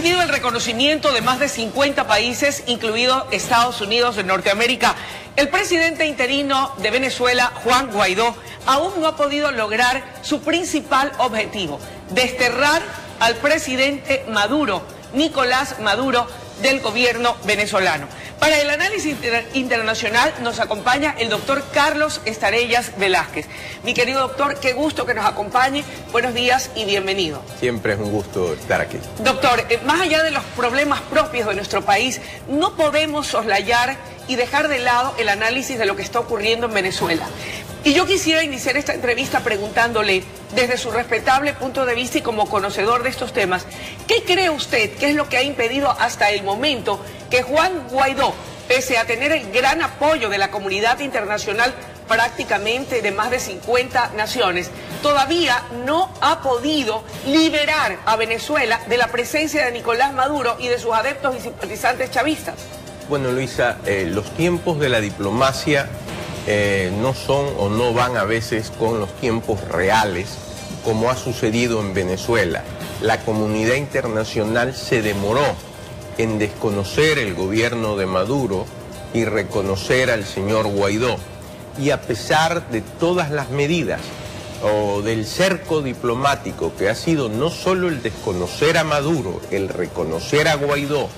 recibido el reconocimiento de más de 50 países, incluido Estados Unidos de Norteamérica. El presidente interino de Venezuela, Juan Guaidó, aún no ha podido lograr su principal objetivo: desterrar al presidente Maduro, Nicolás Maduro, del gobierno venezolano. Para el análisis internacional nos acompaña el doctor Carlos Estarellas Velázquez. Mi querido doctor, qué gusto que nos acompañe. Buenos días y bienvenido. Siempre es un gusto estar aquí. Doctor, más allá de los problemas propios de nuestro país, no podemos soslayar y dejar de lado el análisis de lo que está ocurriendo en Venezuela. Y yo quisiera iniciar esta entrevista preguntándole, desde su respetable punto de vista y como conocedor de estos temas, ¿qué cree usted que es lo que ha impedido hasta el momento que Juan Guaidó, pese a tener el gran apoyo de la comunidad internacional, prácticamente de más de 50 naciones, todavía no ha podido liberar a Venezuela de la presencia de Nicolás Maduro y de sus adeptos y simpatizantes chavistas? Bueno, Luisa, los tiempos de la diplomacia no son o no van a veces con los tiempos reales, como ha sucedido en Venezuela. La comunidad internacional se demoró en desconocer el gobierno de Maduro y reconocer al señor Guaidó. Y a pesar de todas las medidas o del cerco diplomático que ha sido no solo el desconocer a Maduro, el reconocer a Guaidó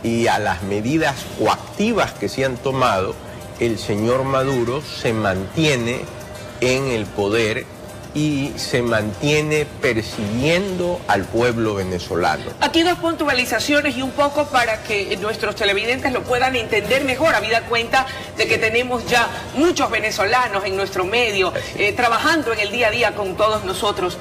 y a las medidas coactivas que se han tomado, el señor Maduro se mantiene en el poder y se mantiene persiguiendo al pueblo venezolano. Aquí dos puntualizaciones y un poco para que nuestros televidentes lo puedan entender mejor, habida cuenta de que tenemos ya muchos venezolanos en nuestro medio, trabajando en el día a día con todos nosotros.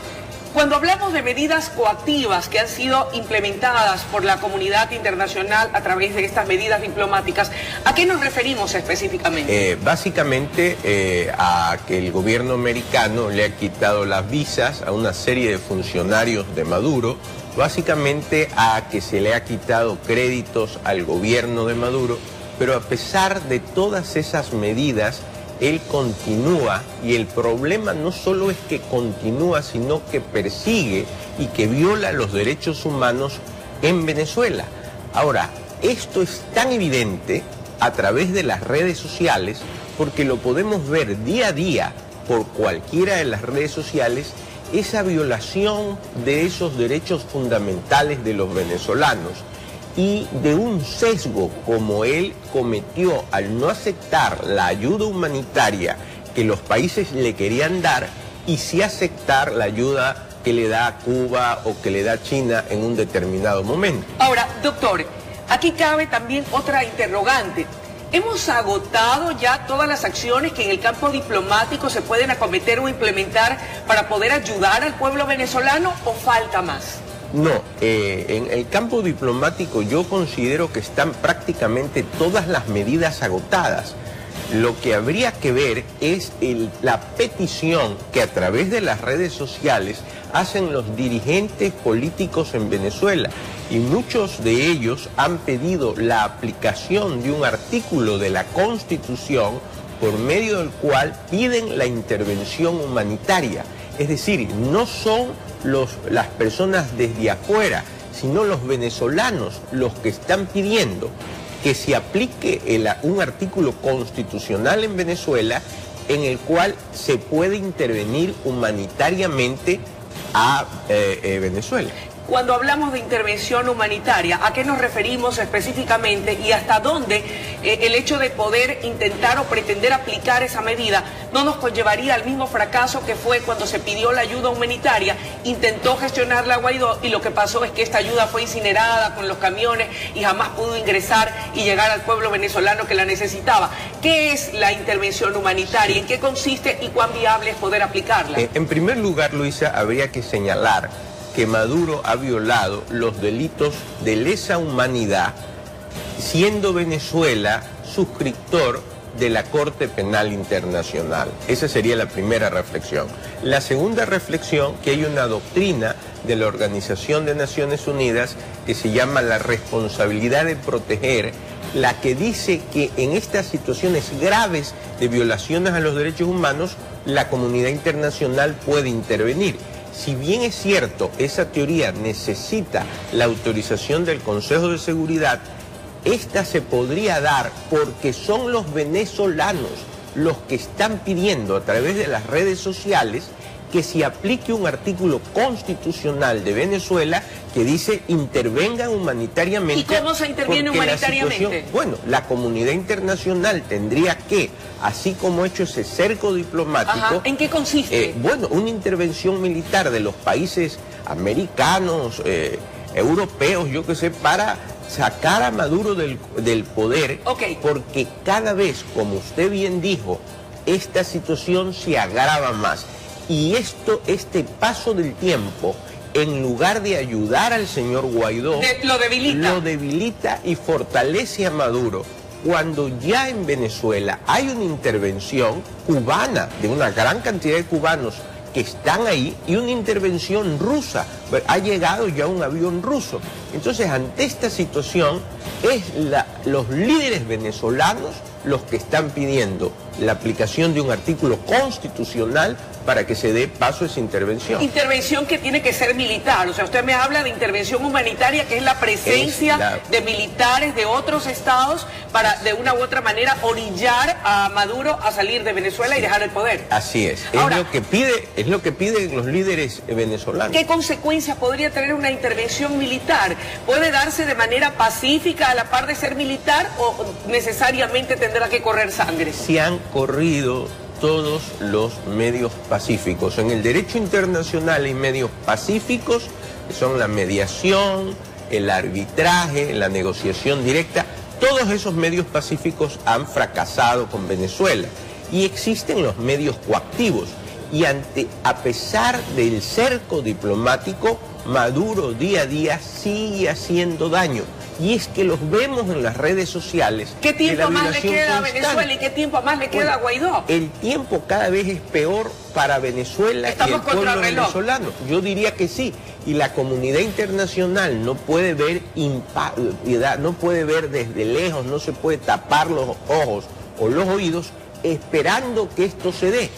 Cuando hablamos de medidas coactivas que han sido implementadas por la comunidad internacional a través de estas medidas diplomáticas, ¿a qué nos referimos específicamente? Básicamente a que el gobierno americano le ha quitado las visas a una serie de funcionarios de Maduro, básicamente a que se le ha quitado créditos al gobierno de Maduro, pero a pesar de todas esas medidas, él continúa, y el problema no solo es que continúa, sino que persigue y que viola los derechos humanos en Venezuela. Ahora, esto es tan evidente a través de las redes sociales, porque lo podemos ver día a día por cualquiera de las redes sociales, esa violación de esos derechos fundamentales de los venezolanos, y de un sesgo como él cometió al no aceptar la ayuda humanitaria que los países le querían dar y sí aceptar la ayuda que le da Cuba o que le da China en un determinado momento. Ahora, doctor, aquí cabe también otra interrogante. ¿Hemos agotado ya todas las acciones que en el campo diplomático se pueden acometer o implementar para poder ayudar al pueblo venezolano o falta más? No, en el campo diplomático yo considero que están prácticamente todas las medidas agotadas. Lo que habría que ver es la petición que a través de las redes sociales hacen los dirigentes políticos en Venezuela, y muchos de ellos han pedido la aplicación de un artículo de la Constitución por medio del cual piden la intervención humanitaria. Es decir, no son las personas desde afuera, sino los venezolanos los que están pidiendo que se aplique un artículo constitucional en Venezuela en el cual se puede intervenir humanitariamente a Venezuela. Cuando hablamos de intervención humanitaria, ¿a qué nos referimos específicamente y hasta dónde el hecho de poder intentar o pretender aplicar esa medida no nos conllevaría al mismo fracaso que fue cuando se pidió la ayuda humanitaria, intentó gestionarla Guaidó y lo que pasó es que esta ayuda fue incinerada con los camiones y jamás pudo ingresar y llegar al pueblo venezolano que la necesitaba? ¿Qué es la intervención humanitaria? ¿En qué consiste y cuán viable es poder aplicarla? En primer lugar, Luisa, habría que señalar que Maduro ha violado los delitos de lesa humanidad, siendo Venezuela suscriptor de la Corte Penal Internacional. Esa sería la primera reflexión. La segunda reflexión, que hay una doctrina de la Organización de Naciones Unidas que se llama la responsabilidad de proteger, la que dice que en estas situaciones graves de violaciones a los derechos humanos, la comunidad internacional puede intervenir. Si bien es cierto, esa teoría necesita la autorización del Consejo de Seguridad, esta se podría dar porque son los venezolanos los que están pidiendo a través de las redes sociales que se aplique un artículo constitucional de Venezuela que dice intervengan humanitariamente. ¿Y cómo se interviene humanitariamente? Bueno, la comunidad internacional tendría que, así como ha hecho ese cerco diplomático... Ajá. ¿En qué consiste? Bueno, una intervención militar de los países americanos, europeos, yo qué sé, para sacar a Maduro del poder, porque cada vez, como usted bien dijo, esta situación se agrava más. Y este paso del tiempo, en lugar de ayudar al señor Guaidó, lo debilita y fortalece a Maduro. Cuando ya en Venezuela hay una intervención cubana de una gran cantidad de cubanos que están ahí y una intervención rusa, ha llegado ya un avión ruso. Entonces, ante esta situación, los líderes venezolanos los que están pidiendo la aplicación de un artículo constitucional para que se dé paso a esa intervención. Intervención que tiene que ser militar, o sea, usted me habla de intervención humanitaria, que es la presencia de militares de otros estados para, de una u otra manera, orillar a Maduro a salir de Venezuela y dejar el poder. Así es. Ahora, es lo que piden los líderes venezolanos. ¿Qué consecuencias podría tener una intervención militar? ¿Puede darse de manera pacífica a la par de ser militar o necesariamente tendrá que correr sangre? Se han corrido todos los medios pacíficos. En el derecho internacional hay medios pacíficos, que son la mediación, el arbitraje, la negociación directa. Todos esos medios pacíficos han fracasado con Venezuela. Y existen los medios coactivos. Y a pesar del cerco diplomático, Maduro día a día sigue haciendo daño. Y es que los vemos en las redes sociales. ¿Qué tiempo más le queda a Venezuela y qué tiempo más le queda a Guaidó? El tiempo cada vez es peor para Venezuela y el pueblo venezolano. Yo diría que sí. Y la comunidad internacional no puede ver impiedad, no puede ver desde lejos, no se puede tapar los ojos o los oídos esperando que esto se dé.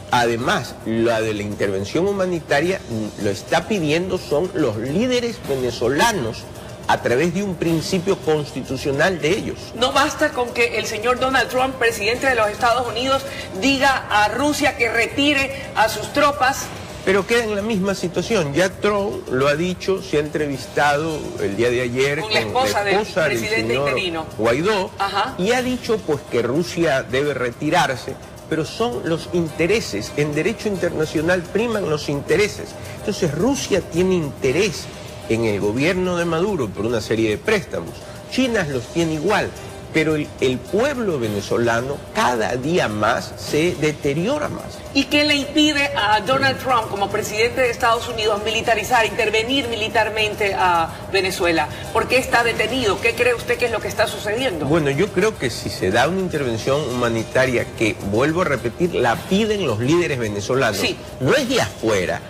Además, la de la intervención humanitaria lo está pidiendo son los líderes venezolanos a través de un principio constitucional de ellos. No basta con que el señor Donald Trump, presidente de los Estados Unidos, diga a Rusia que retire a sus tropas. Pero queda en la misma situación. Ya Trump lo ha dicho, se ha entrevistado el día de ayer con la esposa del presidente interino Guaidó, y ha dicho pues que Rusia debe retirarse, pero son los intereses. En derecho internacional priman los intereses. Entonces Rusia tiene interés en el gobierno de Maduro por una serie de préstamos. China los tiene igual, pero el pueblo venezolano cada día más se deteriora más. ¿Y qué le impide a Donald Trump como presidente de Estados Unidos militarizar, intervenir militarmente a Venezuela? ¿Por qué está detenido? ¿Qué cree usted que es lo que está sucediendo? Bueno, yo creo que si se da una intervención humanitaria que, vuelvo a repetir, la piden los líderes venezolanos, no es de afuera,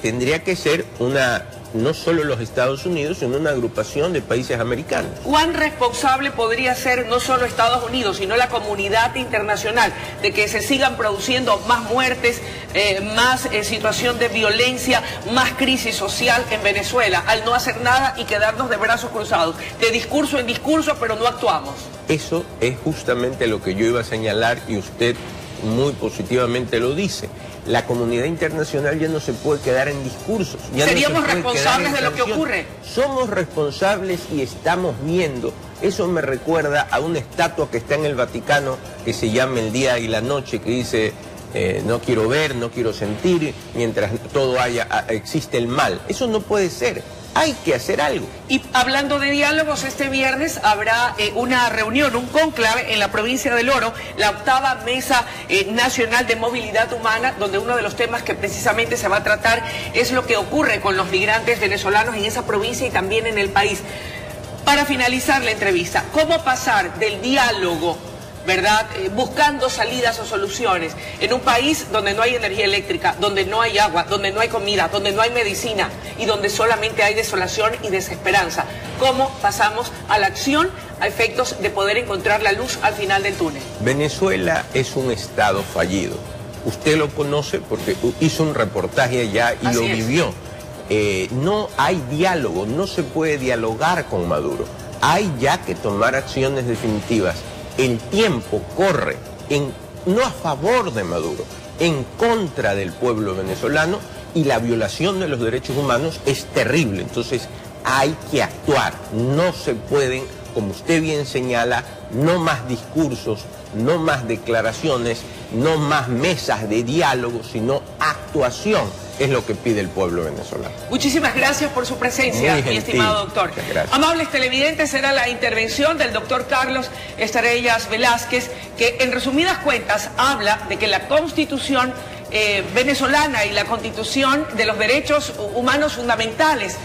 tendría que ser no solo los Estados Unidos, sino una agrupación de países americanos. ¿Cuán responsable podría ser no solo Estados Unidos, sino la comunidad internacional de que se sigan produciendo más muertes, más situación de violencia, más crisis social en Venezuela, al no hacer nada y quedarnos de brazos cruzados, de discurso en discurso, pero no actuamos? Eso es justamente lo que yo iba a señalar y usted muy positivamente lo dice. La comunidad internacional ya no se puede quedar en discursos. ¿Seríamos responsables de lo que ocurre? Somos responsables y estamos viendo. Eso me recuerda a una estatua que está en el Vaticano que se llama El Día y la Noche, que dice no quiero ver, no quiero sentir, mientras todo existe el mal. Eso no puede ser. Hay que hacer algo. Y hablando de diálogos, este viernes habrá una reunión, un cónclave en la provincia del Oro, la 8ª Mesa Nacional de Movilidad Humana, donde uno de los temas que precisamente se va a tratar es lo que ocurre con los migrantes venezolanos en esa provincia y también en el país. Para finalizar la entrevista, ¿cómo pasar del diálogo, ¿verdad?, buscando salidas o soluciones en un país donde no hay energía eléctrica, donde no hay agua, donde no hay comida, donde no hay medicina y donde solamente hay desolación y desesperanza? ¿Cómo pasamos a la acción a efectos de poder encontrar la luz al final del túnel? Venezuela es un estado fallido. usted lo conoce porque hizo un reportaje allá y lo vivió. No hay diálogo, no se puede dialogar con Maduro. Hay ya que tomar acciones definitivas. El tiempo corre, no a favor de Maduro, en contra del pueblo venezolano, y la violación de los derechos humanos es terrible. Entonces hay que actuar, no se pueden, como usted bien señala, no más discursos, no más declaraciones, no más mesas de diálogo, sino actuación. Es lo que pide el pueblo venezolano. Muchísimas gracias por su presencia, mi estimado doctor. Amables televidentes, era la intervención del doctor Carlos Estarellas Velázquez, que en resumidas cuentas habla de que la Constitución venezolana y la Constitución de los derechos humanos fundamentales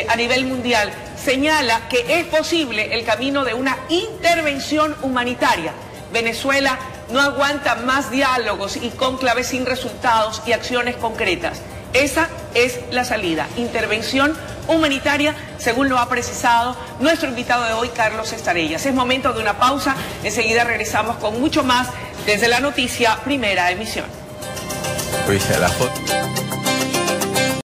a nivel mundial señala que es posible el camino de una intervención humanitaria. Venezuela no aguanta más diálogos y cónclaves sin resultados y acciones concretas. Esa es la salida, intervención humanitaria, según lo ha precisado nuestro invitado de hoy, Carlos Estarellas. Es momento de una pausa, enseguida regresamos con mucho más desde la noticia Primera Emisión. Pues a la foto.